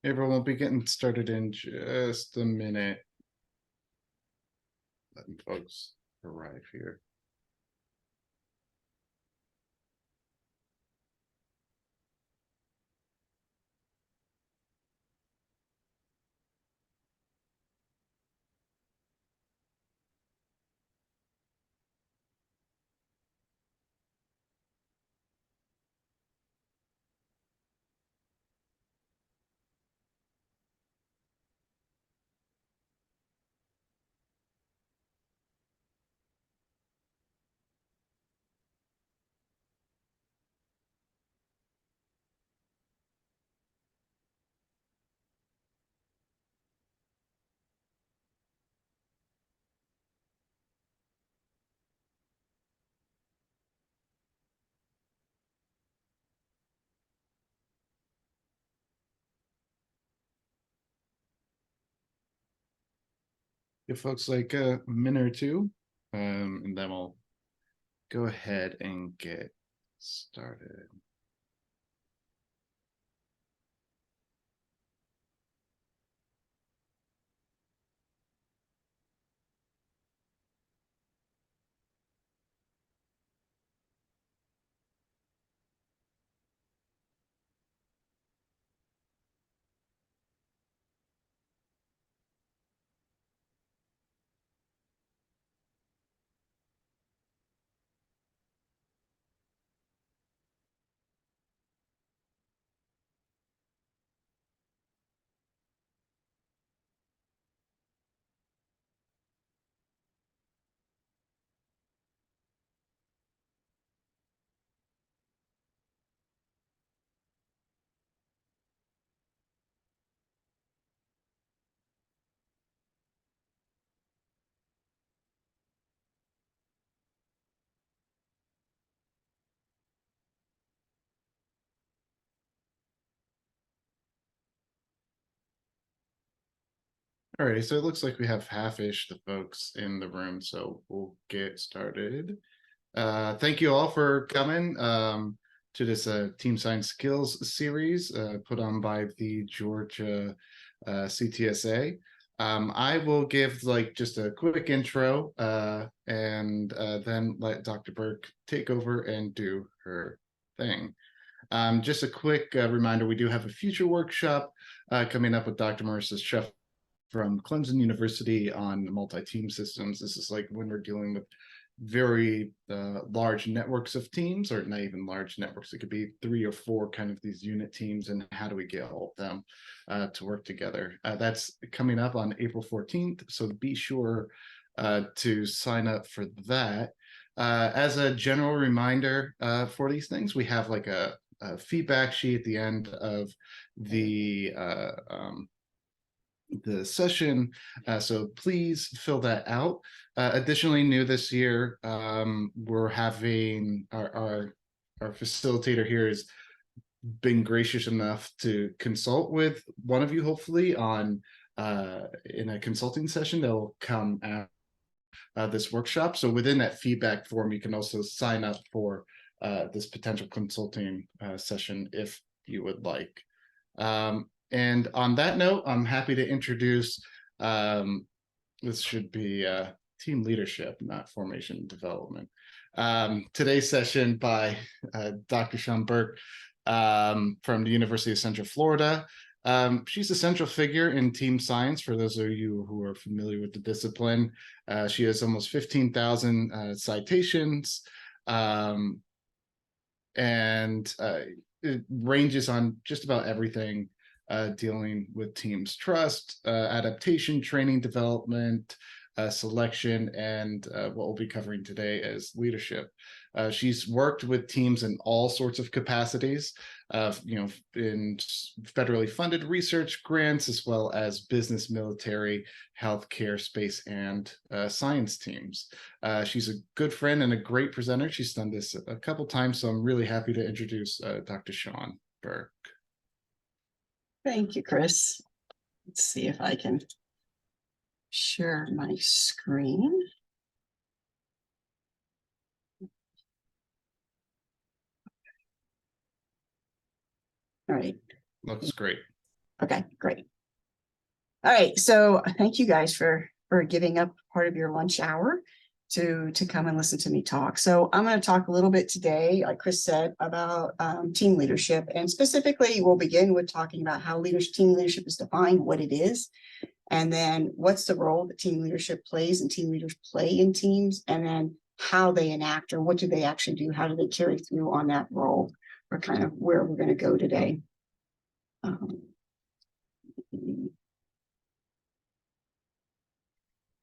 Everyone will be getting started in just a minute. Letting folks arrive here. Give folks like a minute or two, and then we'll go ahead and get started. Alrighty, so it looks like we have half-ish the folks in the room, so we'll get started. Thank you all for coming to this Team Science Skills series put on by the Georgia CTSA. I will give like just a quick intro and then let Dr. Burke take over and do her thing. Just a quick reminder, we do have a future workshop coming up with Dr. Marissa Sheff from Clemson University on multi-team systems. This is like when we're dealing with very large networks of teams, or not even large networks. It could be 3 or 4 kind of these unit teams, and how do we get all of them to work together? That's coming up on April 14th, so be sure to sign up for that. As a general reminder for these things, we have like a feedback sheet at the end of the session, so please fill that out. Additionally, new this year, we're having our facilitator here has been gracious enough to consult with one of you, hopefully, on in a consulting session that will come at this workshop. So within that feedback form, you can also sign up for this potential consulting session if you would like. And on that note, I'm happy to introduce, this should be team leadership, not formation development. Today's session by Dr. Sean Burke from the University of Central Florida. She's a central figure in team science for those of you who are familiar with the discipline. She has almost 15,000 citations, and it ranges on just about everything dealing with teams trust, adaptation, training, development, selection, and what we'll be covering today is leadership. She's worked with teams in all sorts of capacities, in federally funded research grants, as well as business, military, healthcare, space, and science teams. She's a good friend and a great presenter. She's done this a couple times, so I'm really happy to introduce Dr. Sean Burke. Thank you, Chris. Let's see if I can share my screen. All right. Looks great. Okay, great. All right, so thank you guys for giving up part of your lunch hour to come and listen to me talk. So I'm going to talk a little bit today, like Chris said, about team leadership, and specifically we'll begin with talking about how team leadership is defined, what it is, and then what's the role that team leadership plays and team leaders play in teams, and then how they enact, or what do they actually do, how do they carry through on that role, or kind of where we're going to go today.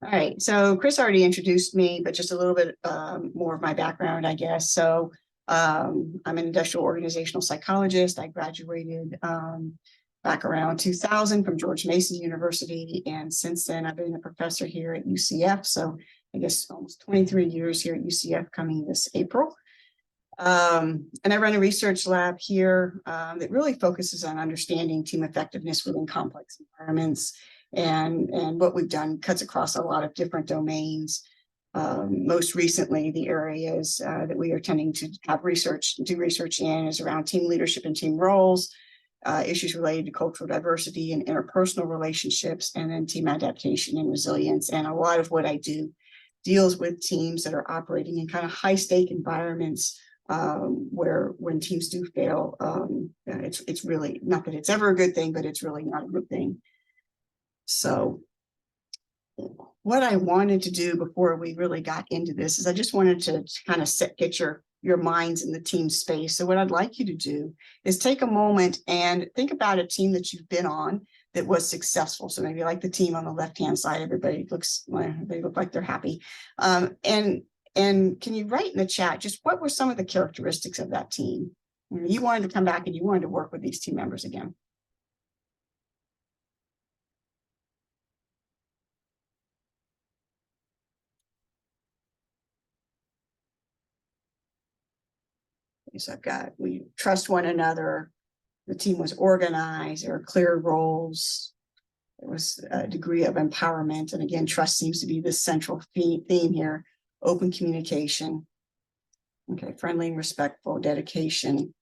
All right, so Chris already introduced me, but just a little bit more of my background, I guess. So I'm an industrial organizational psychologist. I graduated back around 2000 from George Mason University. And since then, I've been a professor here at UCF. So I guess almost 23 years here at UCF coming this April. And I run a research lab here that really focuses on understanding team effectiveness within complex environments. And what we've done cuts across a lot of different domains. Most recently, the areas that we are tending to do research in is around team leadership and team roles, issues related to cultural diversity and interpersonal relationships, and then team adaptation and resilience. And a lot of what I do deals with teams that are operating in kind of high stake environments where when teams do fail, it's really not that it's ever a good thing, but it's really not a good thing. So what I wanted to do before we really got into this is I just wanted to kind of get your minds in the team space. So what I'd like you to do is take a moment and think about a team that you've been on that was successful. So maybe like the team on the left-hand side, they look like they're happy. And can you write in the chat just what were some of the characteristics of that team? You wanted to come back and you wanted to work with these team members again. So we trust one another. The team was organized. There were clear roles. There was a degree of empowerment. And again, trust seems to be the central theme here. Open communication. Okay, friendly and respectful, dedication.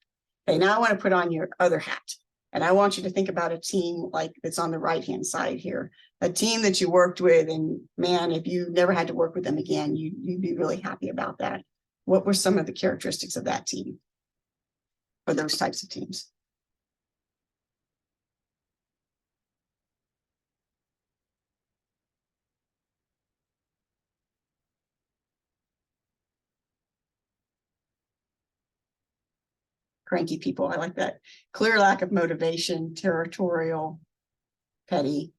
Okay, now I want to put on your other hat. And I want you to think about a team like that's on the right-hand side here. A team that you worked with, and man, if you never had to work with them again, you'd be really happy about that. What were some of the characteristics of that team? Or those types of teams? Cranky people, I like that. Clear lack of motivation, territorial, petty,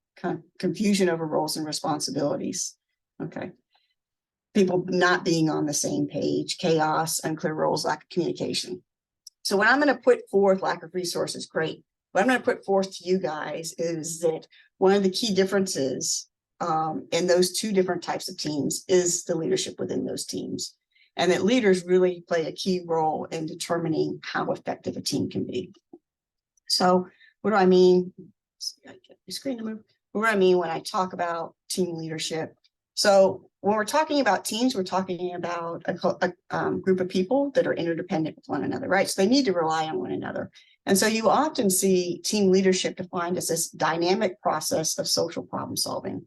confusion over roles and responsibilities. Okay. People not being on the same page, chaos, unclear roles, lack of communication. So when I'm going to put forth lack of resources, great. What I'm going to put forth to you guys is that one of the key differences in those two different types of teams is the leadership within those teams. And that leaders really play a key role in determining how effective a team can be. So what do I mean? I get the screen to move. What do I mean when I talk about team leadership? So when we're talking about teams, we're talking about a group of people that are interdependent with one another, right? So they need to rely on one another. And so you often see team leadership defined as this dynamic process of social problem solving.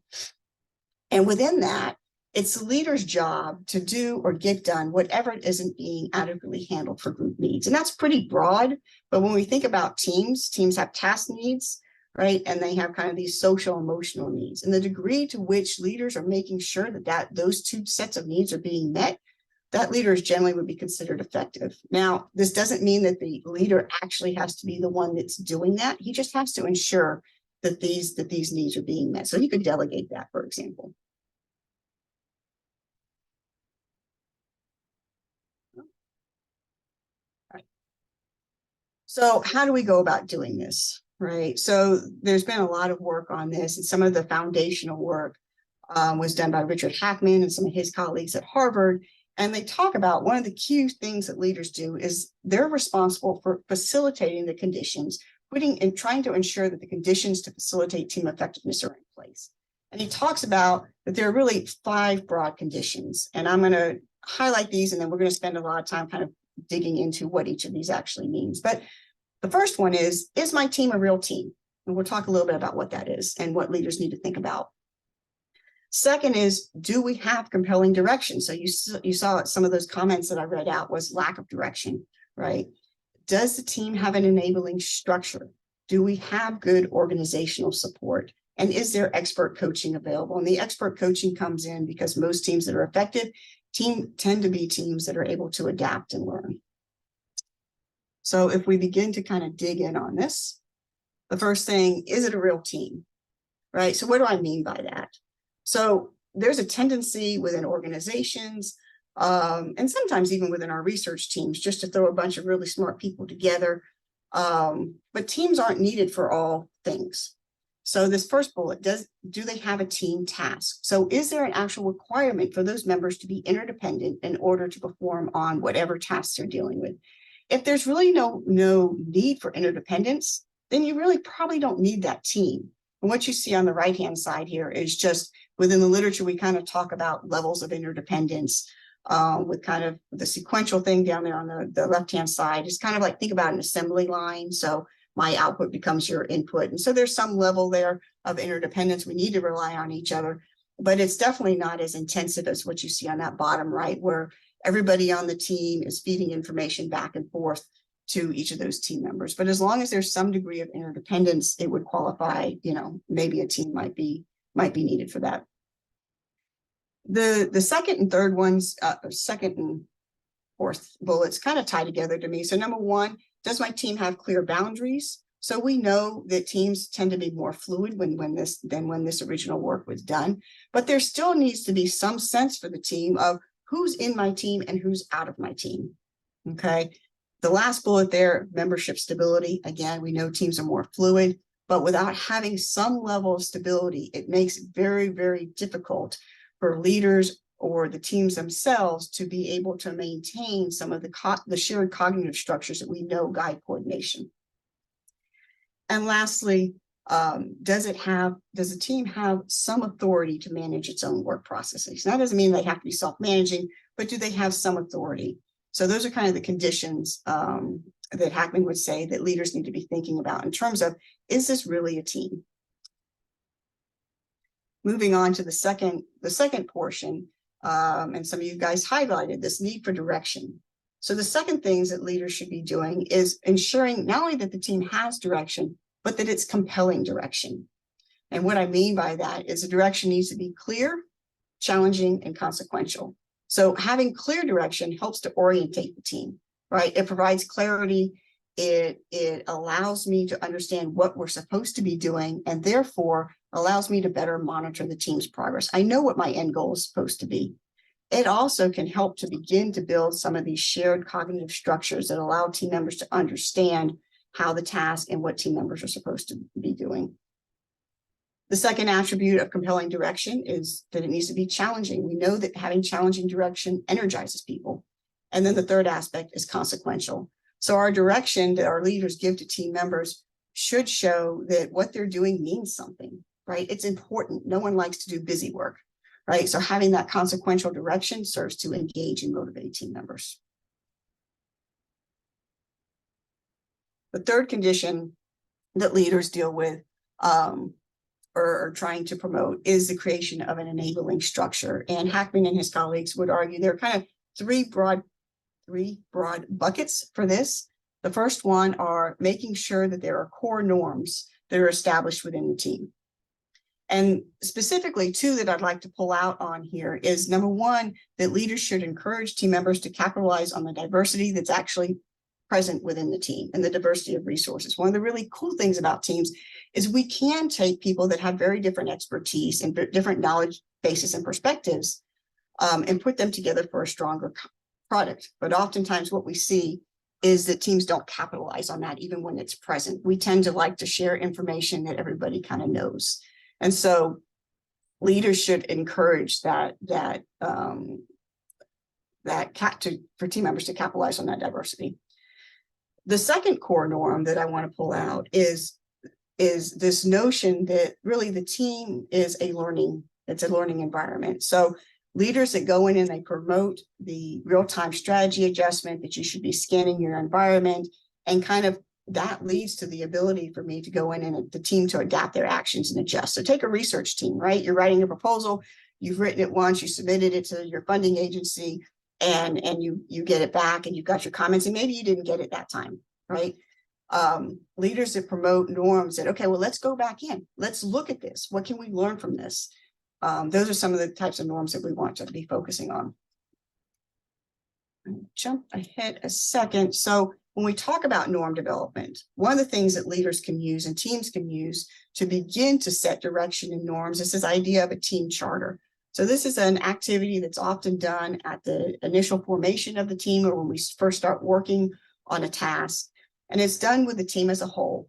And within that, it's the leader's job to do or get done whatever it isn't being adequately handled for group needs. And that's pretty broad. But when we think about teams have task needs, right? And they have kind of these social emotional needs. And the degree to which leaders are making sure that those two sets of needs are being met, that leader generally would be considered effective. Now, this doesn't mean that the leader actually has to be the one that's doing that. He just has to ensure that these needs are being met. So he could delegate that, for example. So how do we go about doing this, right? So there's been a lot of work on this, and some of the foundational work was done by Richard Hackman and some of his colleagues at Harvard. And they talk about one of the key things that leaders do is they're responsible for facilitating the conditions, trying to ensure that the conditions to facilitate team effectiveness are in place. And he talks about that there are really 5 broad conditions. And I'm going to highlight these, and then we're going to spend a lot of time kind of digging into what each of these actually means. But the first one is my team a real team? And we'll talk a little bit about what that is and what leaders need to think about. Second is, do we have compelling direction? So you saw some of those comments that I read out was lack of direction, right? Does the team have an enabling structure? Do we have good organizational support? And is there expert coaching available? And the expert coaching comes in because most teams that are effective tend to be teams that are able to adapt and learn. So if we begin to kind of dig in on this, the first thing, is it a real team, right? So what do I mean by that? So there's a tendency within organizations, and sometimes even within our research teams, just to throw a bunch of really smart people together. But teams aren't needed for all things. So this first bullet, do they have a team task? So is there an actual requirement for those members to be interdependent in order to perform on whatever tasks they're dealing with? If there's really no need for interdependence, then you really probably don't need that team. And what you see on the right-hand side here is just within the literature, we kind of talk about levels of interdependence with kind of the sequential thing down there on the left-hand side. It's kind of like, think about an assembly line. So my output becomes your input. And so there's some level there of interdependence. We need to rely on each other, but it's definitely not as intensive as what you see on that bottom right, where everybody on the team is feeding information back and forth to each of those team members. But as long as there's some degree of interdependence, it would qualify, maybe a team might be needed for that. The second and third ones, second and fourth bullets kind of tie together to me. So number one, does my team have clear boundaries? So we know that teams tend to be more fluid than when this original work was done, but there still needs to be some sense for the team of who's in my team and who's out of my team. Okay. The last bullet there, membership stability. Again, we know teams are more fluid, but without having some level of stability, it makes it very, very difficult for leaders or the teams themselves to be able to maintain some of the shared cognitive structures that we know guide coordination. And lastly, does the team have some authority to manage its own work processes? That doesn't mean they have to be self-managing, but do they have some authority? So those are kind of the conditions that Hackman would say that leaders need to be thinking about in terms of, is this really a team? Moving on to the second portion, and some of you guys highlighted this need for direction. So the second things that leaders should be doing is ensuring not only that the team has direction, but that it's compelling direction. And what I mean by that is the direction needs to be clear, challenging, and consequential. So having clear direction helps to orientate the team, right? It provides clarity. It allows me to understand what we're supposed to be doing, and therefore allows me to better monitor the team's progress. I know what my end goal is supposed to be. It also can help to begin to build some of these shared cognitive structures that allow team members to understand how the task and what team members are supposed to be doing. The second attribute of compelling direction is that it needs to be challenging. We know that having challenging direction energizes people. And then the third aspect is consequential. So our direction that our leaders give to team members should show that what they're doing means something, right? It's important. No one likes to do busy work, right? So having that consequential direction serves to engage and motivate team members. The third condition that leaders deal with or trying to promote is the creation of an enabling structure. And Hackman and his colleagues would argue there are kind of three broad buckets for this. The first one are making sure that there are core norms that are established within the team. And specifically, two that I'd like to pull out on here is number one, that leaders should encourage team members to capitalize on the diversity that's actually present within the team and the diversity of resources. One of the really cool things about teams is we can take people that have very different expertise and different knowledge bases and perspectives and put them together for a stronger product. But oftentimes what we see is that teams don't capitalize on that even when it's present. We tend to like to share information that everybody kind of knows. And so leaders should encourage for team members to capitalize on that diversity. The second core norm that I want to pull out is this notion that really the team is a learning environment. So leaders that go in and they promote the real-time strategy adjustment, that you should be scanning your environment and kind of that leads to the ability for me to go in and the team to adapt their actions and adjust. So take a research team, right? You're writing a proposal, you've written it once, you submitted it to your funding agency, and you get it back and you've got your comments, and maybe you didn't get it that time, right? Leaders that promote norms that, okay, well, let's go back in. Let's look at this. What can we learn from this? Those are some of the types of norms that we want to be focusing on. Jump ahead a second. So when we talk about norm development, one of the things that leaders can use and teams can use to begin to set direction and norms is this idea of a team charter. So this is an activity that's often done at the initial formation of the team or when we first start working on a task. And it's done with the team as a whole.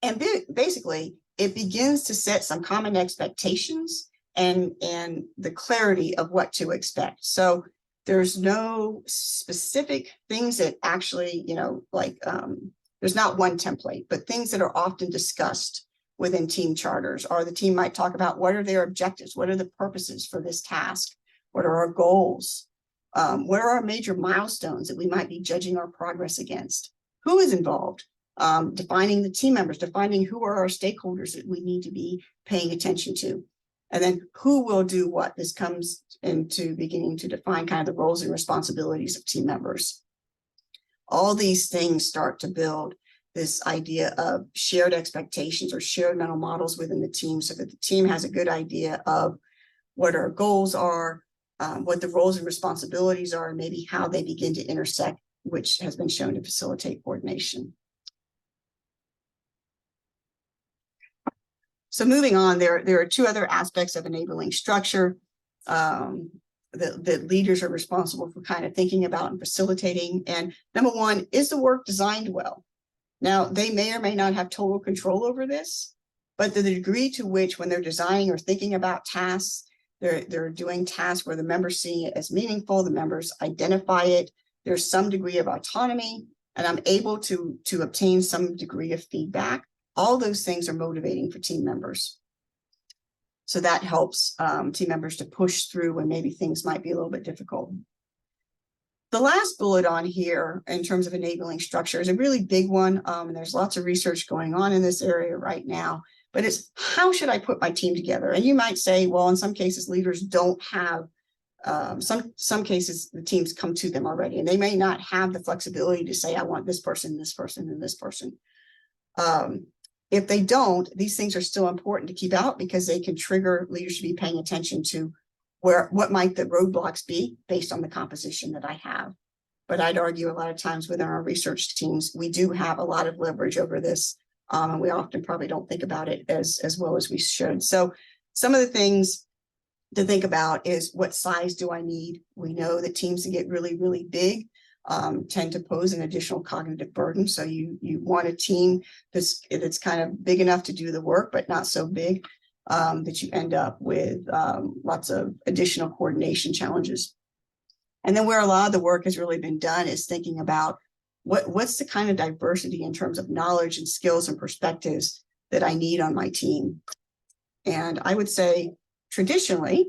And basically, it begins to set some common expectations and the clarity of what to expect. So there's no specific things that actually, there's not one template, but things that are often discussed within team charters, or the team might talk about what are their objectives, what are the purposes for this task, what are our goals, what are our major milestones that we might be judging our progress against, who is involved, defining the team members, defining who are our stakeholders that we need to be paying attention to. And then who will do what? This comes into beginning to define kind of the roles and responsibilities of team members. All these things start to build this idea of shared expectations or shared mental models within the team so that the team has a good idea of what our goals are, what the roles and responsibilities are, and maybe how they begin to intersect, which has been shown to facilitate coordination. So moving on, there are two other aspects of enabling structure that leaders are responsible for kind of thinking about and facilitating. And number one, is the work designed well? Now, they may or may not have total control over this, but the degree to which when they're designing or thinking about tasks, they're doing tasks where the members see it as meaningful, the members identify it, there's some degree of autonomy, and I'm able to obtain some degree of feedback. All those things are motivating for team members. So that helps team members to push through when maybe things might be a little bit difficult. The last bullet on here in terms of enabling structure is a really big one. And there's lots of research going on in this area right now, but it's how should I put my team together? And you might say, well, in some cases, leaders don't have, some cases, the teams come to them already, and they may not have the flexibility to say, I want this person, and this person. If they don't, these things are still important to keep out because they can trigger leaders to be paying attention to what might the roadblocks be based on the composition that I have. But I'd argue a lot of times within our research teams, we do have a lot of leverage over this. And we often probably don't think about it as well as we should. So some of the things to think about is what size do I need? We know that teams that get really, really big tend to pose an additional cognitive burden. So you want a team that's kind of big enough to do the work, but not so big that you end up with lots of additional coordination challenges. And then where a lot of the work has really been done is thinking about what's the kind of diversity in terms of knowledge and skills and perspectives that I need on my team. And I would say traditionally,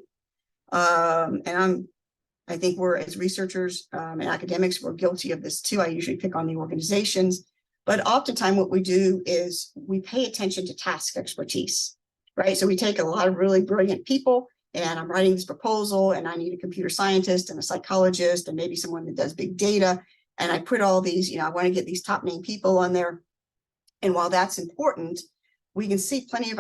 I think we're, as researchers and academics, we're guilty of this too. I usually pick on the organizations, but oftentimes what we do is we pay attention to task expertise, right? So we take a lot of really brilliant people, and I'm writing this proposal, and I need a computer scientist and a psychologist and maybe someone that does big data. And I put all these, I want to get these top name people on there. And while that's important, we can see plenty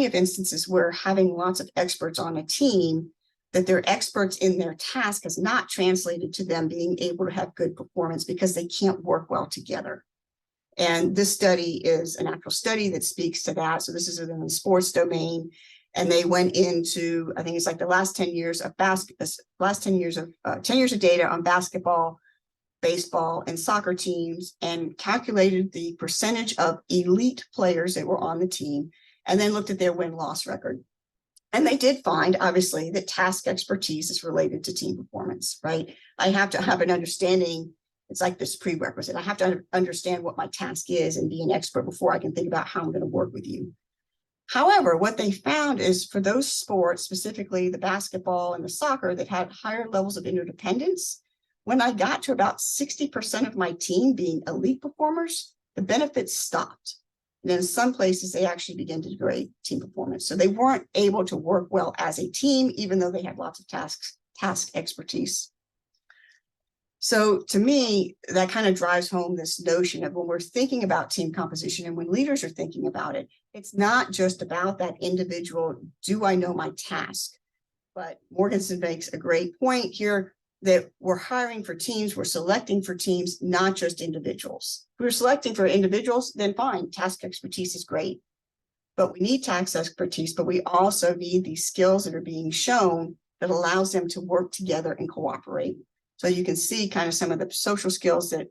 of instances where having lots of experts on a team, that they're experts in their task has not translated to them being able to have good performance because they can't work well together. And this study is an actual study that speaks to that. So this is within the sports domain. And they went into, I think it's like the last 10 years of 10 years of data on basketball, baseball, and soccer teams, and calculated the percentage of elite players that were on the team, and then looked at their win-loss record. And they did find, obviously, that task expertise is related to team performance, right? I have to have an understanding. It's like this prerequisite. I have to understand what my task is and be an expert before I can think about how I'm going to work with you. However, what they found is for those sports, specifically the basketball and the soccer, that had higher levels of interdependence, when I got to about 60% of my team being elite performers, the benefits stopped. And in some places, they actually began to degrade team performance. So they weren't able to work well as a team, even though they had lots of task expertise. So to me, that kind of drives home this notion of when we're thinking about team composition and when leaders are thinking about it, it's not just about that individual, do I know my task? But Morganson makes a great point here that we're hiring for teams, we're selecting for teams, not just individuals. If we're selecting for individuals, then fine, task expertise is great. But we need task expertise, but we also need these skills that are being shown that allows them to work together and cooperate. So you can see kind of some of the social skills that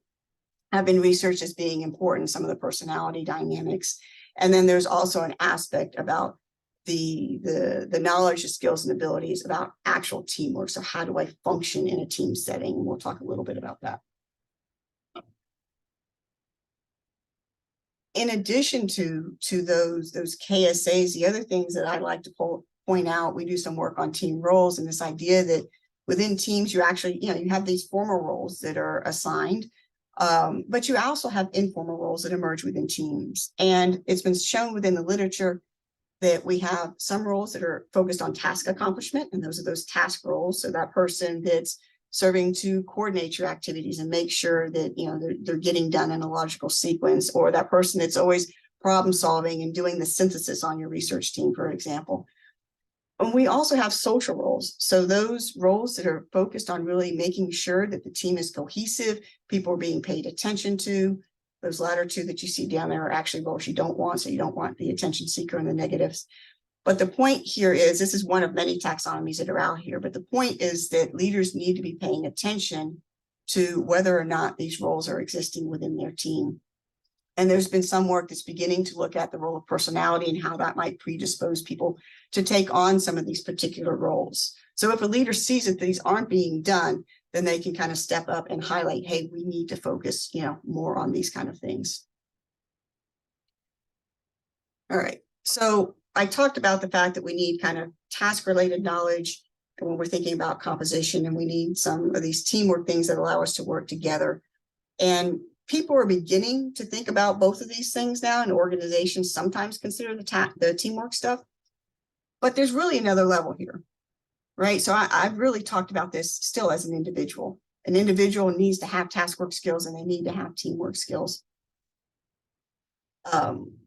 have been researched as being important, some of the personality dynamics. And then there's also an aspect about the knowledge, the skills and abilities about actual teamwork. So how do I function in a team setting? We'll talk a little bit about that. In addition to those KSAs, the other things that I like to point out, we do some work on team roles and this idea that within teams, you actually, you have these formal roles that are assigned, but you also have informal roles that emerge within teams. And it's been shown within the literature that we have some roles that are focused on task accomplishment, and those are those task roles. So that person that's serving to coordinate your activities and make sure that they're getting done in a logical sequence, or that person that's always problem solving and doing the synthesis on your research team, for example. And we also have social roles. So those roles that are focused on really making sure that the team is cohesive, people are being paid attention to. Those latter two that you see down there are actually roles you don't want. So you don't want the attention seeker and the negatives. But the point here is, this is one of many taxonomies that are out here, but the point is that leaders need to be paying attention to whether or not these roles are existing within their team. And there's been some work that's beginning to look at the role of personality and how that might predispose people to take on some of these particular roles. So if a leader sees that these aren't being done, then they can kind of step up and highlight, hey, we need to focus, more on these kind of things. All right. So I talked about the fact that we need kind of task-related knowledge when we're thinking about composition, and we need some of these teamwork things that allow us to work together. And people are beginning to think about both of these things now, and organizations sometimes consider the teamwork stuff. But there's really another level here, right? So I've really talked about this still as an individual. An individual needs to have task work skills and they need to have teamwork skills.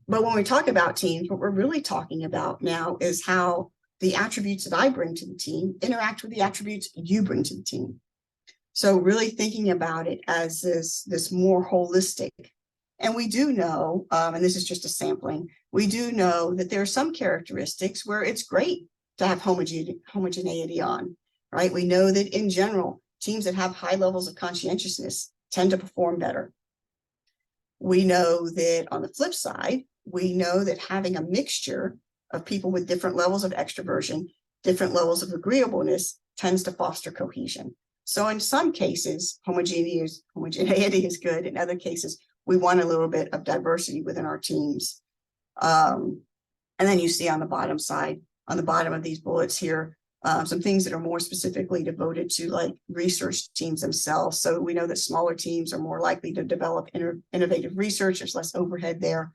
But when we talk about teams, what we're really talking about now is how the attributes that I bring to the team interact with the attributes you bring to the team. So really thinking about it as this more holistic. And we do know, and this is just a sampling, we do know that there are some characteristics where it's great to have homogeneity on, right? We know that in general, teams that have high levels of conscientiousness tend to perform better. We know that on the flip side, we know that having a mixture of people with different levels of extroversion, different levels of agreeableness tends to foster cohesion. So in some cases, homogeneity is good. In other cases, we want a little bit of diversity within our teams. And then you see on the bottom side, on the bottom of these bullets here, some things that are more specifically devoted to like research teams themselves. So we know that smaller teams are more likely to develop innovative research. There's less overhead there.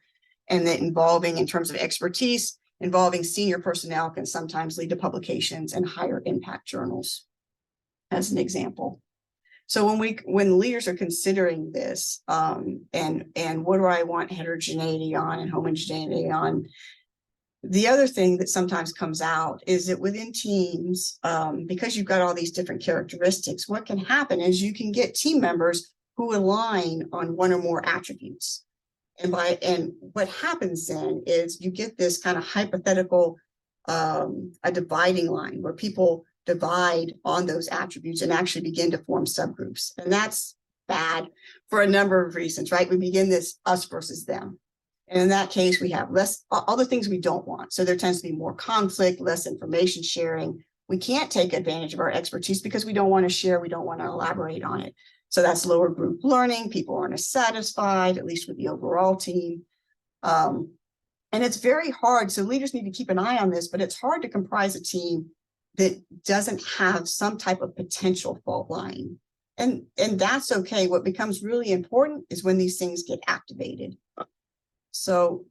And that involving, in terms of expertise, involving senior personnel can sometimes lead to publications and higher impact journals, as an example. So when leaders are considering this, and what do I want heterogeneity on and homogeneity on, the other thing that sometimes comes out is that within teams, because you've got all these different characteristics, what can happen is you can get team members who align on one or more attributes. And what happens then is you get this kind of hypothetical, a dividing line where people divide on those attributes and actually begin to form subgroups. And that's bad for a number of reasons, right? We begin this us versus them. And in that case, we have less, all the things we don't want. So there tends to be more conflict, less information sharing. We can't take advantage of our expertise because we don't want to share, we don't want to elaborate on it. So that's lower group learning. People aren't as satisfied, at least with the overall team. And it's very hard. So leaders need to keep an eye on this, but it's hard to comprise a team that doesn't have some type of potential fault line. And that's okay. What becomes really important is when these things get activated. So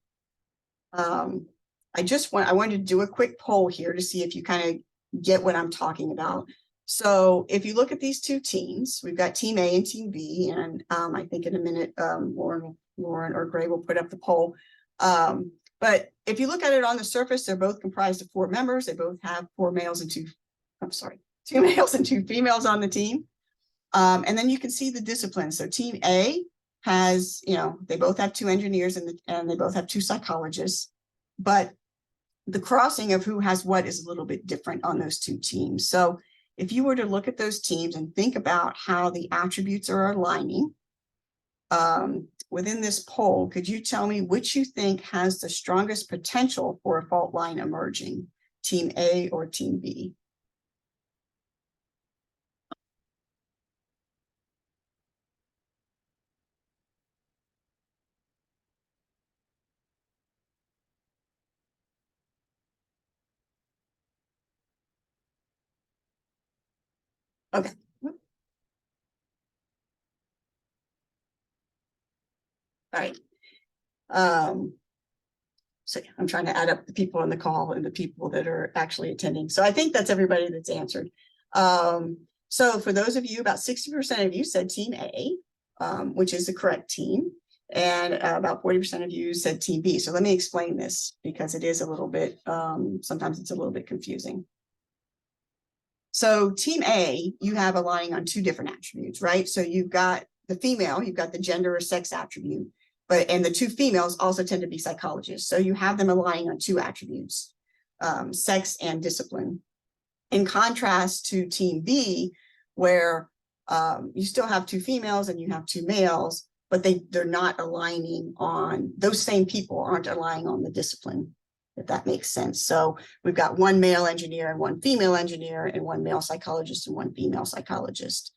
I wanted to do a quick poll here to see if you kind of get what I'm talking about. So if you look at these two teams, we've got Team A and Team B, and I think in a minute, Lauren or Gray will put up the poll. But if you look at it on the surface, they're both comprised of 4 members. They both have 2 males and 2 females on the team. And then you can see the disciplines. So Team A has, they both have 2 engineers and they both have 2 psychologists, but the crossing of who has what is a little bit different on those 2 teams. So if you were to look at those teams and think about how the attributes are aligning within this poll, could you tell me which you think has the strongest potential for a fault line emerging, Team A or Team B? Okay. All right. So I'm trying to add up the people on the call and the people that are actually attending. So I think that's everybody that's answered. So for those of you, about 60% of you said Team A, which is the correct team. And about 40% of you said Team B. So let me explain this because it is a little bit, sometimes it's a little bit confusing. So Team A, you have aligning on 2 different attributes, right? So you've got the female, you've got the gender or sex attribute, and the 2 females also tend to be psychologists. So you have them aligning on 2 attributes, sex and discipline. In contrast to Team B, where you still have 2 females and you have 2 males, but they're not aligning on, those same people aren't aligning on the discipline, if that makes sense. So we've got 1 male engineer and 1 female engineer and 1 male psychologist and 1 female psychologist.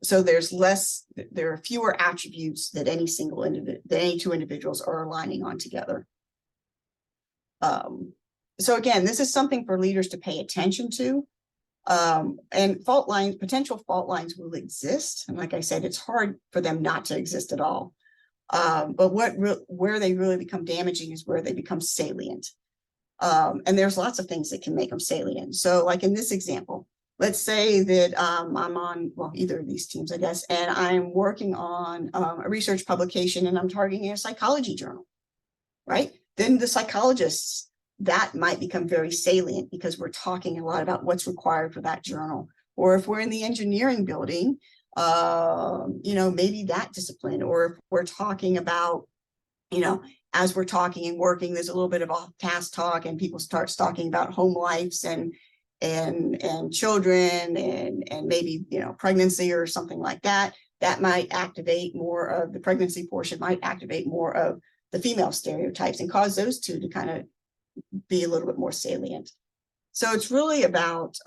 So there are fewer attributes that any 2 individuals are aligning on together. So again, this is something for leaders to pay attention to. And potential fault lines will exist. And like I said, it's hard for them not to exist at all. But where they really become damaging is where they become salient. And there's lots of things that can make them salient. So like in this example, let's say that I'm on, either of these teams, I guess, and I'm working on a research publication and I'm targeting a psychology journal, right? Then the psychologists, that might become very salient because we're talking a lot about what's required for that journal. Or if we're in the engineering building, maybe that discipline, or if we're talking about, as we're talking and working, there's a little bit of off-task talk and people start talking about home lives and children and maybe, pregnancy or something like that. That might activate more of the pregnancy portion, might activate more of the female stereotypes and cause those 2 to kind of be a little bit more salient. So it's really about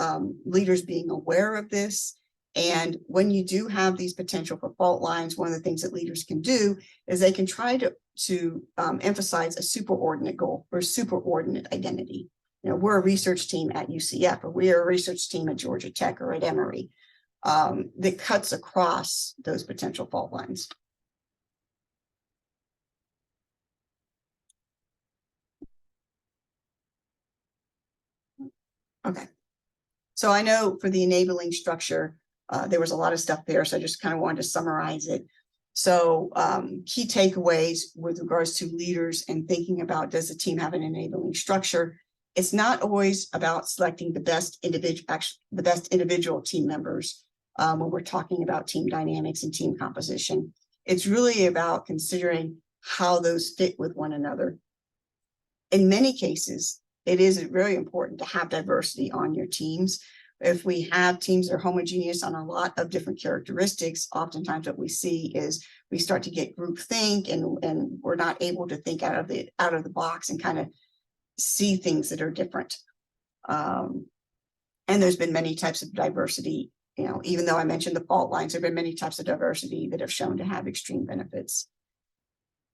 leaders being aware of this. And when you do have these potential for fault lines, one of the things that leaders can do is they can try to emphasize a superordinate goal or superordinate identity. We're a research team at UCF, or we're a research team at Georgia Tech or at Emory, that cuts across those potential fault lines. Okay. So I know for the enabling structure, there was a lot of stuff there, so I just kind of wanted to summarize it. So key takeaways with regards to leaders and thinking about, does the team have an enabling structure? It's not always about selecting the best individual team members when we're talking about team dynamics and team composition. It's really about considering how those fit with one another. In many cases, it is very important to have diversity on your teams. If we have teams that are homogeneous on a lot of different characteristics, oftentimes what we see is we start to get groupthink and we're not able to think out of the box and kind of see things that are different. And there's been many types of diversity, even though I mentioned the fault lines, there have been many types of diversity that have shown to have extreme benefits.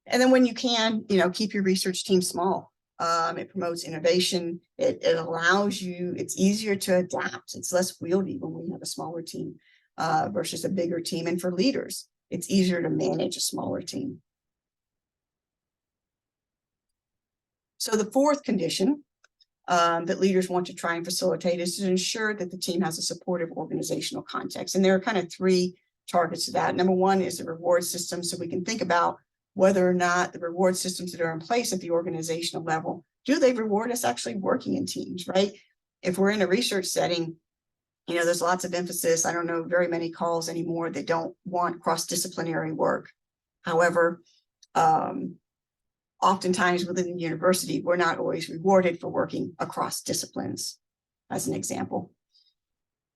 And then when you can, keep your research team small. It promotes innovation. It allows you, it's easier to adapt. It's less wieldy when we have a smaller team. versus a bigger team. And for leaders, it's easier to manage a smaller team. So the fourth condition that leaders want to try and facilitate is to ensure that the team has a supportive organizational context. And there are kind of three targets to that. Number one is the reward system. So we can think about whether or not the reward systems that are in place at the organizational level, do they reward us actually working in teams, right? If we're in a research setting, you know, there's lots of emphasis. I don't know very many calls anymore that don't want cross-disciplinary work. However, oftentimes within the university, we're not always rewarded for working across disciplines, as an example.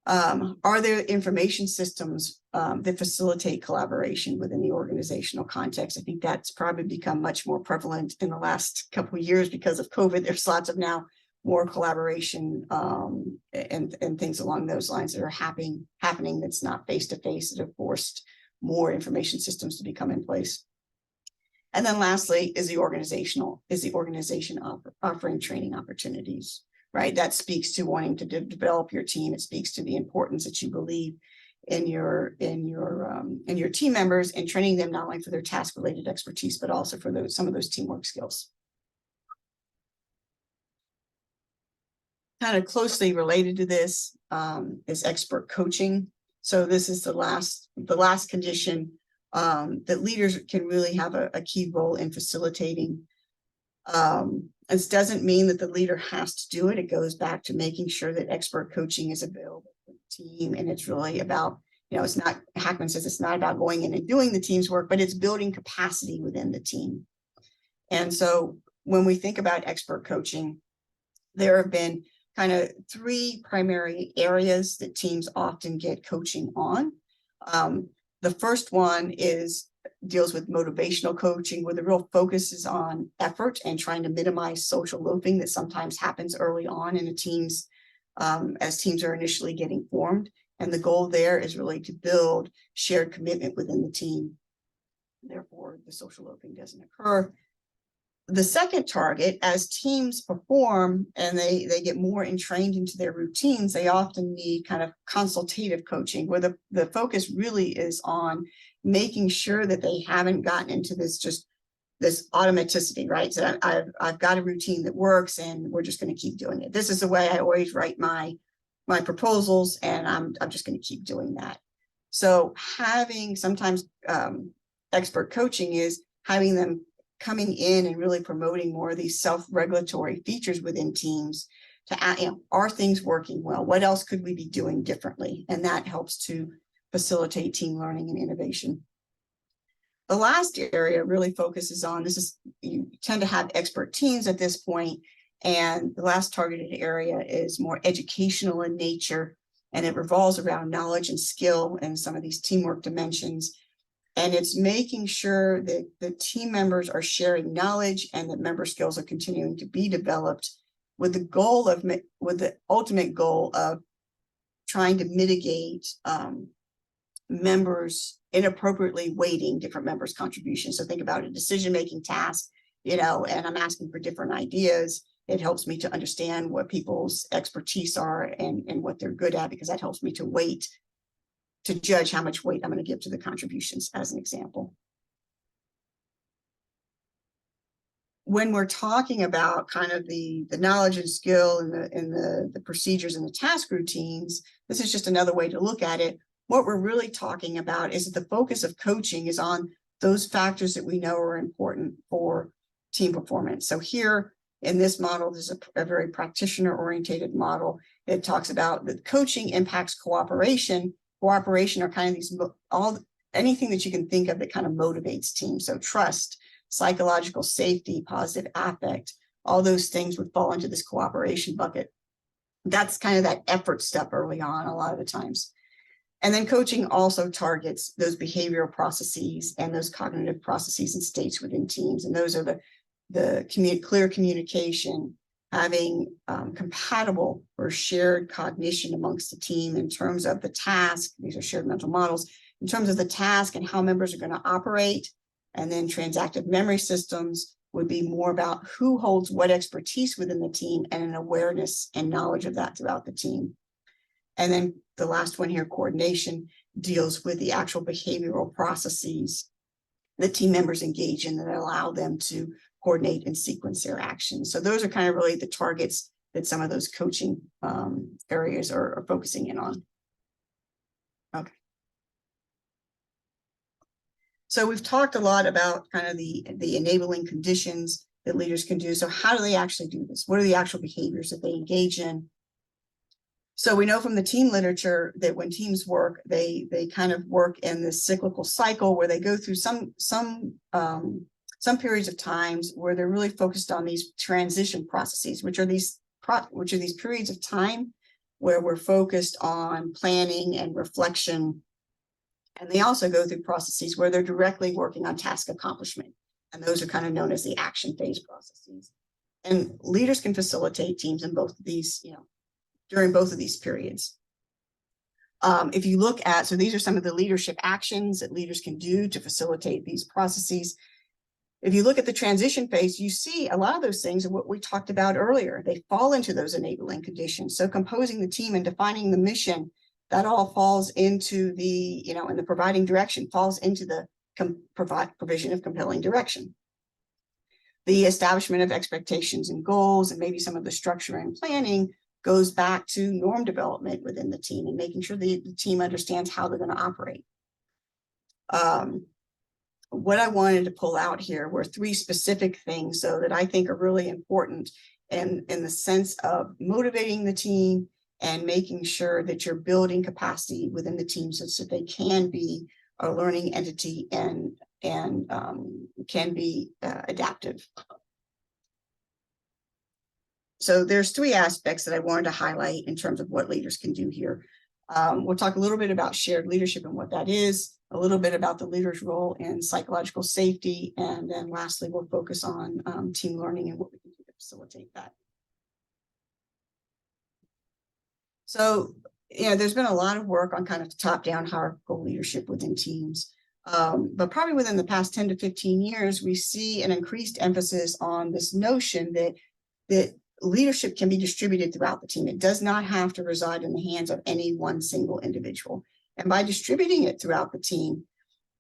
Are there information systems that facilitate collaboration within the organizational context? I think that's probably become much more prevalent in the last couple of years because of COVID. There's lots of now more collaboration and things along those lines that are happening that's not face-to-face, that have forced more information systems to become in place. And then lastly is the organization offering training opportunities, right? That speaks to wanting to develop your team. It speaks to the importance that you believe in your team members and training them not only for their task-related expertise, but also for some of those teamwork skills. Kind of closely related to this is expert coaching. So this is the last condition that leaders can really have a key role in facilitating. This doesn't mean that the leader has to do it. It goes back to making sure that expert coaching is available for the team. And it's really about, you know, it's not, Hackman says it's not about going in and doing the team's work, but it's building capacity within the team. And so when we think about expert coaching, there have been kind of three primary areas that teams often get coaching on. The first one deals with motivational coaching, where the real focus is on effort and trying to minimize social loafing that sometimes happens early on in a team's, as teams are initially getting formed. And the goal there is really to build shared commitment within the team. Therefore, the social loafing doesn't occur. The second target, as teams perform and they get more entrained into their routines, they often need kind of consultative coaching, where the focus really is on making sure that they haven't gotten into this automaticity, right? So I've got a routine that works and we're just going to keep doing it. This is the way I always write my proposals, and I'm just going to keep doing that. So having sometimes expert coaching is having them coming in and really promoting more of these self-regulatory features within teams to, you know, are things working well? What else could we be doing differently? And that helps to facilitate team learning and innovation. The last area really focuses on, you tend to have expert teams at this point, and the last targeted area is more educational in nature, and it revolves around knowledge and skill and some of these teamwork dimensions. And it's making sure that the team members are sharing knowledge and that member skills are continuing to be developed with the ultimate goal of trying to mitigate members inappropriately weighting different members' contributions. So think about a decision-making task, you know, and I'm asking for different ideas. It helps me to understand what people's expertise are and what they're good at, because that helps me to judge how much weight I'm going to give to the contributions, as an example. When we're talking about kind of the knowledge and skill and the procedures and the task routines, this is just another way to look at it. What we're really talking about is that the focus of coaching is on those factors that we know are important for team performance. So here in this model, there's a very practitioner-oriented model. It talks about that coaching impacts cooperation. Cooperation are kind of these, anything that you can think of that kind of motivates teams. So trust, psychological safety, positive affect, all those things would fall into this cooperation bucket. That's kind of that effort step early on a lot of the times. And then coaching also targets those behavioral processes and those cognitive processes and states within teams. And those are the clear communication, having compatible or shared cognition amongst the team in terms of the task. These are shared mental models in terms of the task and how members are going to operate. And then transactive memory systems would be more about who holds what expertise within the team and an awareness and knowledge of that throughout the team. And then the last one here, coordination. deals with the actual behavioral processes that team members engage in that allow them to coordinate and sequence their actions. So those are kind of really the targets that some of those coaching areas are focusing in on. Okay. So we've talked a lot about kind of the enabling conditions that leaders can do. So how do they actually do this? What are the actual behaviors that they engage in? So we know from the team literature that when teams work, they kind of work in this cyclical cycle where they go through some periods of times where they're really focused on these transition processes, which are these periods of time where we're focused on planning and reflection. And they also go through processes where they're directly working on task accomplishment. And those are kind of known as the action phase processes. And leaders can facilitate teams in both of these, during both of these periods. If you look at, so these are some of the leadership actions that leaders can do to facilitate these processes. If you look at the transition phase, you see a lot of those things are what we talked about earlier. They fall into those enabling conditions. So composing the team and defining the mission, that all falls into the, and the providing direction falls into the provision of compelling direction. The establishment of expectations and goals, and maybe some of the structure and planning goes back to norm development within the team and making sure the team understands how they're going to operate. What I wanted to pull out here were 3 specific things so that I think are really important in the sense of motivating the team and making sure that you're building capacity within the team so that they can be a learning entity and can be adaptive. So there's 3 aspects that I wanted to highlight in terms of what leaders can do here. We'll talk a little bit about shared leadership and what that is, a little bit about the leader's role in psychological safety, and then lastly, we'll focus on team learning and what we can do to facilitate that. So, there's been a lot of work on kind of top-down hierarchical leadership within teams. But probably within the past 10 to 15 years, we see an increased emphasis on this notion that leadership can be distributed throughout the team. It does not have to reside in the hands of any one single individual. And by distributing it throughout the team,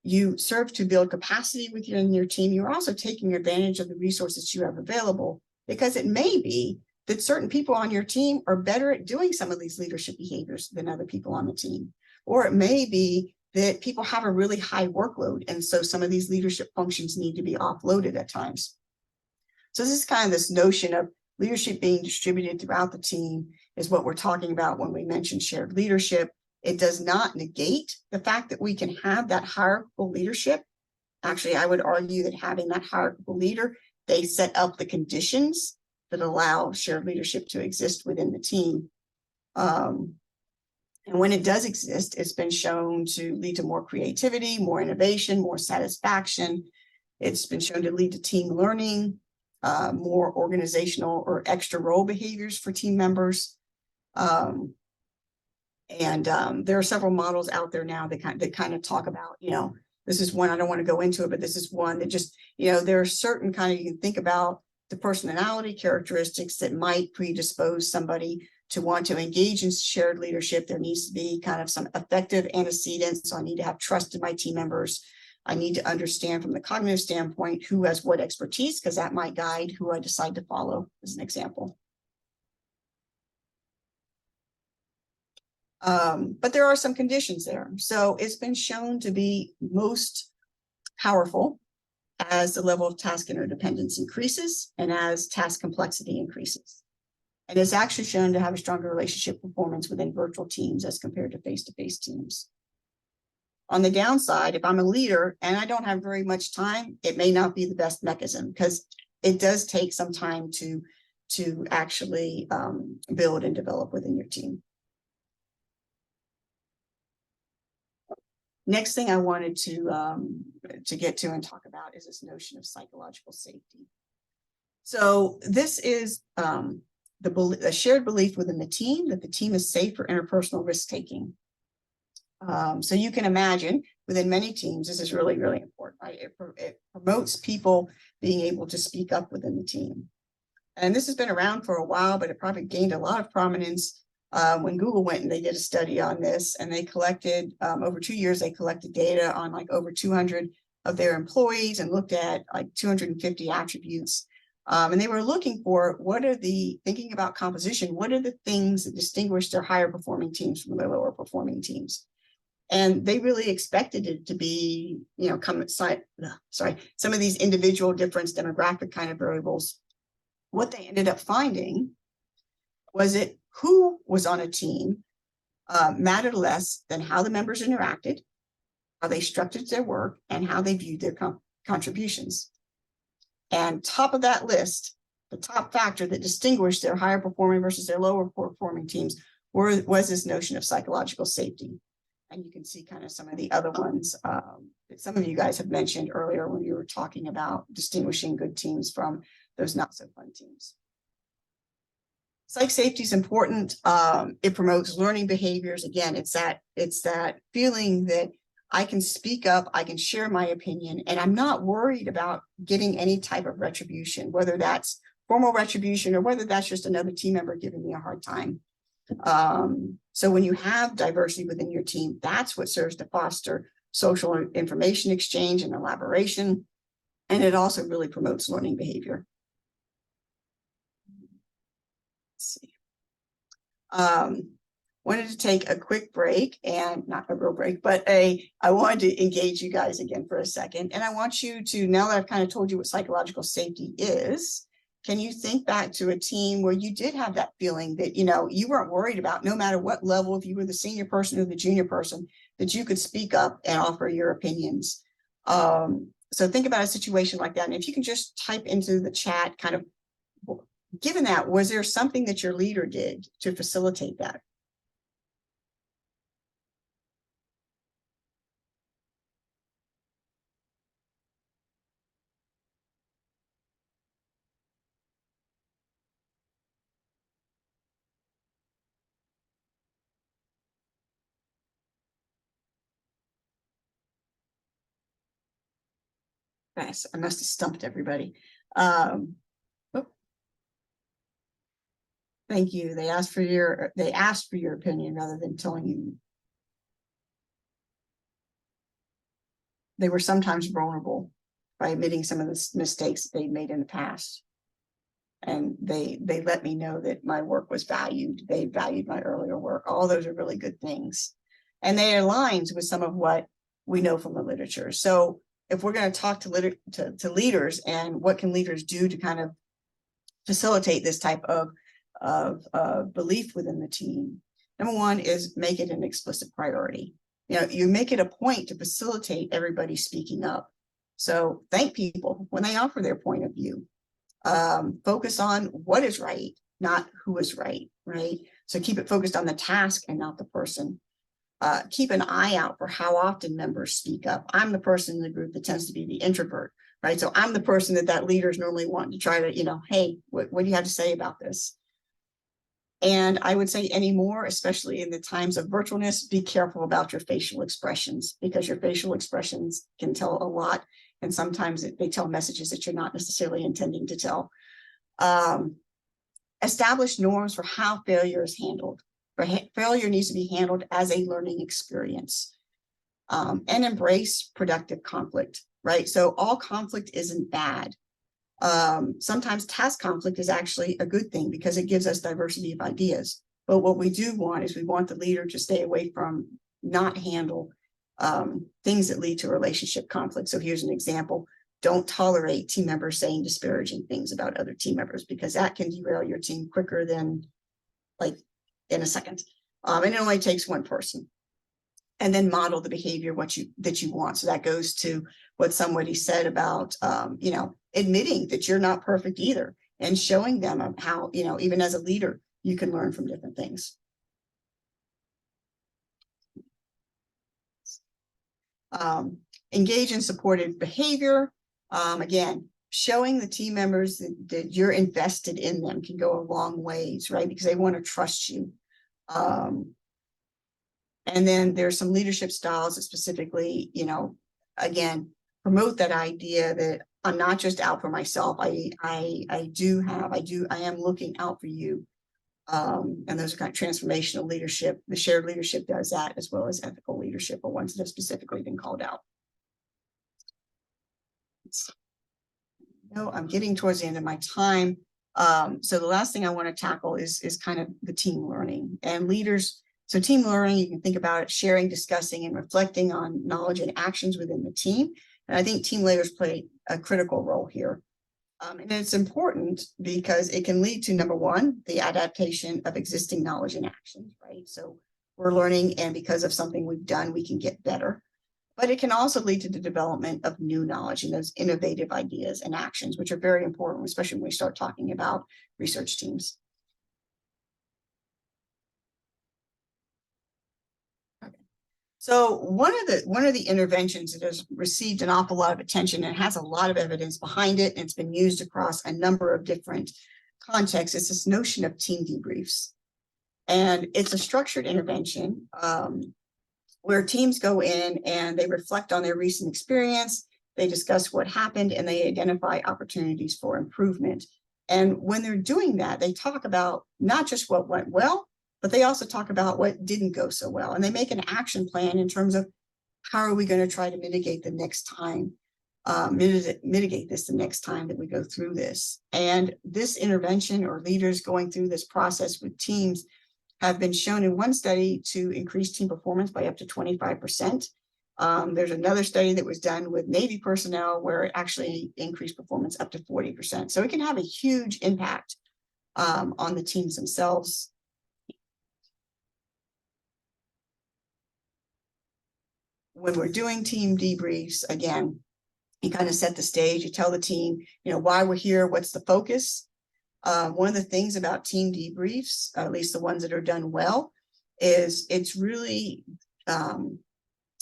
you serve to build capacity within your team. You're also taking advantage of the resources you have available, because it may be that certain people on your team are better at doing some of these leadership behaviors than other people on the team. Or it may be that people have a really high workload, and so some of these leadership functions need to be offloaded at times. So this is kind of this notion of leadership being distributed throughout the team is what we're talking about when we mention shared leadership. It does not negate the fact that we can have that hierarchical leadership. Actually, I would argue that having that hierarchical leader, they set up the conditions that allow shared leadership to exist within the team. And when it does exist, it's been shown to lead to more creativity, more innovation, more satisfaction. It's been shown to lead to team learning, more organizational or extra role behaviors for team members. There are several models out there now that kind of talk about, this is one, I don't want to go into it, but this is one that just, there are certain you can think about the personality characteristics that might predispose somebody to want to engage in shared leadership. There needs to be kind of some effective antecedents. So I need to have trust in my team members. I need to understand from the cognitive standpoint who has what expertise, because that might guide who I decide to follow, as an example. But there are some conditions there. So it's been shown to be most powerful as the level of task interdependence increases and as task complexity increases. And it's actually shown to have a stronger relationship performance within virtual teams as compared to face-to-face teams. On the downside, if I'm a leader and I don't have very much time, it may not be the best mechanism, because it does take some time to actually build and develop within your team. Next thing I wanted to get to and talk about is this notion of psychological safety. So this is the shared belief within the team that the team is safe for interpersonal risk-taking. So you can imagine within many teams, this is really, really important, right? It promotes people being able to speak up within the team. And this has been around for a while, but it probably gained a lot of prominence When Google went and they did a study on this, and they collected over 2 years, they collected data on like over 200 of their employees and looked at like 250 attributes. And they were looking for thinking about composition, what are the things that distinguish their higher performing teams from their lower performing teams? And they really expected it to be, some of these individual difference demographic kind of variables. What they ended up finding was that who was on a team mattered less than how the members interacted, how they structured their work, and how they viewed their contributions. And top of that list, the top factor that distinguished their higher performing versus their lower performing teams was this notion of psychological safety. And you can see kind of some of the other ones that some of you guys have mentioned earlier when you were talking about distinguishing good teams from those not so fun teams. Psych safety is important. It promotes learning behaviors. Again, it's that feeling that I can speak up, I can share my opinion, and I'm not worried about getting any type of retribution, whether that's formal retribution or whether that's just another team member giving me a hard time. So when you have diversity within your team, that's what serves to foster social information exchange and elaboration. And it also really promotes learning behavior. Let's see. Wanted to take a quick break, and not a real break, but I wanted to engage you guys again for a second. And I want you to, now that I've kind of told you what psychological safety is, can you think back to a team where you did have that feeling that, you weren't worried about, no matter what level, if you were the senior person or the junior person, that you could speak up and offer your opinions? So think about a situation like that. And if you can just type into the chat, kind of, given that, was there something that your leader did to facilitate that? Nice. I must have stumped everybody. Oh. Thank you. They asked for your opinion rather than telling you. They were sometimes vulnerable by admitting some of the mistakes that they made in the past. And they let me know that my work was valued. They valued my earlier work. All those are really good things. And they aligns with some of what we know from the literature. So if we're going to talk to leaders, and what can leaders do to kind of facilitate this type of belief within the team, number one is make it an explicit priority. You make it a point to facilitate everybody speaking up. So thank people when they offer their point of view. Focus on what is right, not who is right, right? So keep it focused on the task and not the person. Keep an eye out for how often members speak up. I'm the person in the group that tends to be the introvert, right? So I'm the person that leaders normally want to try to, hey, what do you have to say about this? And I would say anymore, especially in the times of virtualness, be careful about your facial expressions, because your facial expressions can tell a lot. And sometimes they tell messages that you're not necessarily intending to tell. Establish norms for how failure is handled. Failure needs to be handled as a learning experience. And embrace productive conflict, right? So all conflict isn't bad. Sometimes task conflict is actually a good thing because it gives us diversity of ideas. But what we do want is we want the leader to stay away from, not handle things that lead to relationship conflict. So here's an example. Don't tolerate team members saying disparaging things about other team members, because that can derail your team quicker than like in a second. And it only takes one person. And then model the behavior that you want. So that goes to what somebody said about admitting that you're not perfect either, and showing them how, even as a leader, you can learn from different things. Engage in supportive behavior. Again, showing the team members that you're invested in them can go a long ways, right? Because they want to trust you. And then there's some leadership styles that specifically, again, promote that idea that I'm not just out for myself. I am looking out for you. And those are kind of transformational leadership. The shared leadership does that, as well as ethical leadership, or ones that have specifically been called out. No, I'm getting towards the end of my time. So the last thing I want to tackle is kind of the team learning and leaders. So team learning, you can think about it, sharing, discussing, and reflecting on knowledge and actions within the team. And I think team leaders play a critical role here. And it's important because it can lead to, number one, the adaptation of existing knowledge and actions, right? So we're learning, and because of something we've done, we can get better. But it can also lead to the development of new knowledge and those innovative ideas and actions, which are very important, especially when we start talking about research teams. So one of the interventions that has received an awful lot of attention and has a lot of evidence behind it, and it's been used across a number of different contexts, is this notion of team debriefs. And it's a structured intervention where teams go in and they reflect on their recent experience, they discuss what happened, and they identify opportunities for improvement. And when they're doing that, they talk about not just what went well, but they also talk about what didn't go so well. And they make an action plan in terms of how are we going to try to mitigate the next time, mitigate this the next time that we go through this. And this intervention, or leaders going through this process with teams, have been shown in one study to increase team performance by up to 25%. There's another study that was done with Navy personnel where it actually increased performance up to 40%. So it can have a huge impact on the teams themselves. When we're doing team debriefs, again, you kind of set the stage, you tell the team, why we're here, what's the focus. One of the things about team debriefs, at least the ones that are done well, is it's really,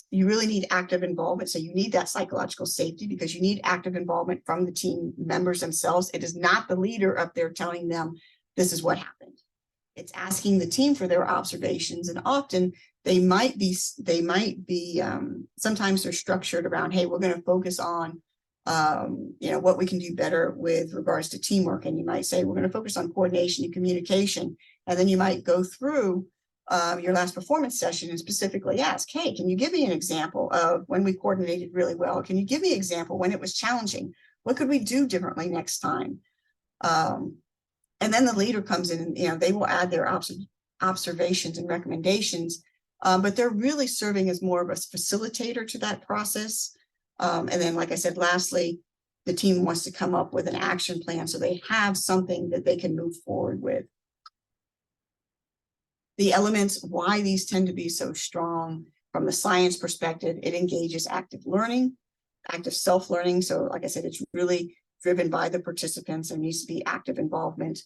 you really need active involvement. So you need that psychological safety, because you need active involvement from the team members themselves. It is not the leader up there telling them this is what happened. It's asking the team for their observations, and often they might be sometimes they're structured around, hey, we're going to focus on what we can do better with regards to teamwork. And you might say, we're going to focus on coordination and communication. And then you might go through your last performance session and specifically ask, hey, can you give me an example of when we coordinated really well? Can you give me an example when it was challenging? What could we do differently next time? And then the leader comes in and, they will add their observations and recommendations, but they're really serving as more of a facilitator to that process. And then, like I said, lastly, the team wants to come up with an action plan so they have something that they can move forward with. The elements, why these tend to be so strong from the science perspective, it engages active learning, active self-learning. So like I said, it's really driven by the participants. There needs to be active involvement.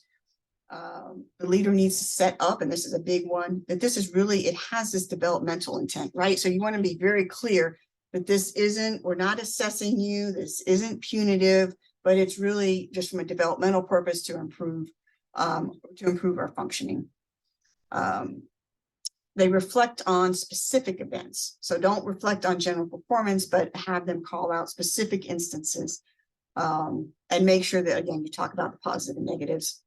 The leader needs to set up, and this is a big one, that this is really, it has this developmental intent, right? So you want to be very clear that this isn't, we're not assessing you, this isn't punitive, but it's really just from a developmental purpose to improve our functioning. They reflect on specific events. So don't reflect on general performance, but have them call out specific instances, and make sure that, again, you talk about the positive and negatives.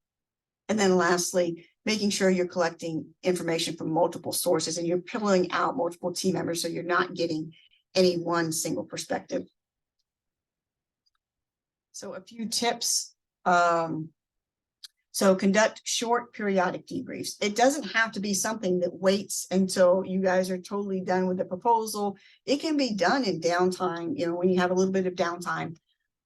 And then lastly, making sure you're collecting information from multiple sources and you're pulling out multiple team members so you're not getting any one single perspective. So a few tips. So conduct short periodic debriefs. It doesn't have to be something that waits until you guys are totally done with the proposal. It can be done in downtime, when you have a little bit of downtime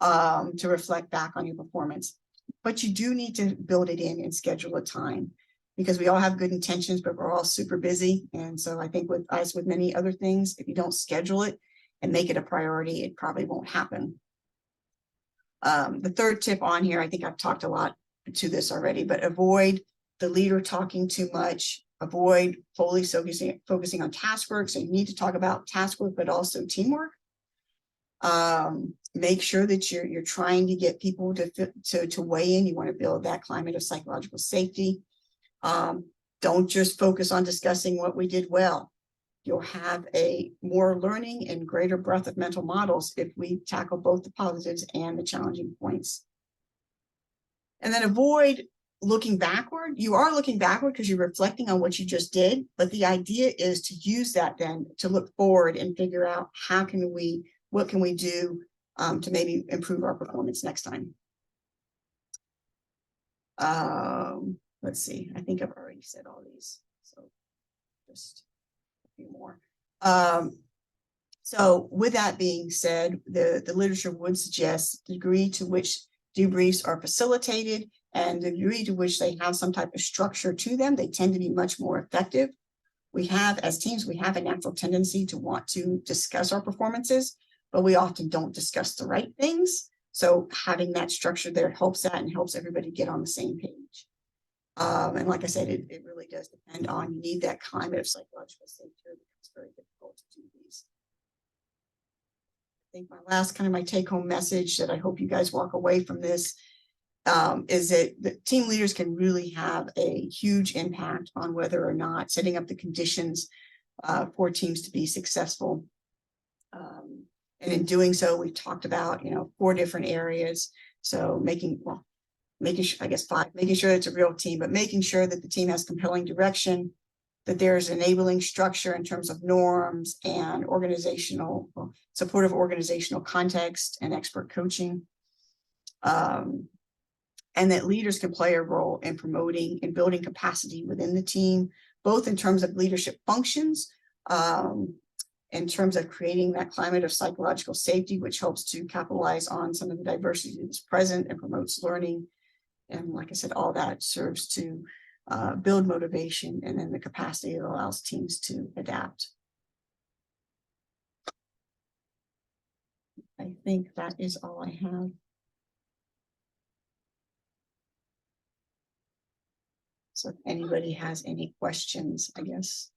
to reflect back on your performance. But you do need to build it in and schedule a time, because we all have good intentions, but we're all super busy. And so I think with many other things, if you don't schedule it and make it a priority, it probably won't happen. The third tip on here, I think I've talked a lot to this already, but avoid the leader talking too much, avoid fully focusing on task work. So you need to talk about task work, but also teamwork. Make sure that you're trying to get people to weigh in. You want to build that climate of psychological safety. Don't just focus on discussing what we did well. You'll have a more learning and greater breadth of mental models if we tackle both the positives and the challenging points. And then avoid looking backward, you are looking backward because you're reflecting on what you just did, but the idea is to use that then to look forward and figure out what can we do to maybe improve our performance next time. Let's see, I think I've already said all these, so just a few more. So with that being said, the literature would suggest the degree to which debriefs are facilitated and the degree to which they have some type of structure to them, they tend to be much more effective. We have, as teams, we have a natural tendency to want to discuss our performances, but we often don't discuss the right things. So having that structure there helps that and helps everybody get on the same page. And like I said, it really does depend on, you need that climate of psychological safety. It's very difficult to do these. I think my last kind of my take home message that I hope you guys walk away from this is that the team leaders can really have a huge impact on whether or not setting up the conditions for teams to be successful. And in doing so, we've talked about, 4 different areas. So making sure, I guess 5, making sure it's a real team, but making sure that the team has compelling direction, that there's enabling structure in terms of norms and supportive organizational context and expert coaching. And that leaders can play a role in promoting and building capacity within the team, both in terms of leadership functions, in terms of creating that climate of psychological safety, which helps to capitalize on some of the diversity that's present and promotes learning. And like I said, all that serves to build motivation and then the capacity that allows teams to adapt. I think that is all I have. So if anybody has any questions, I guess.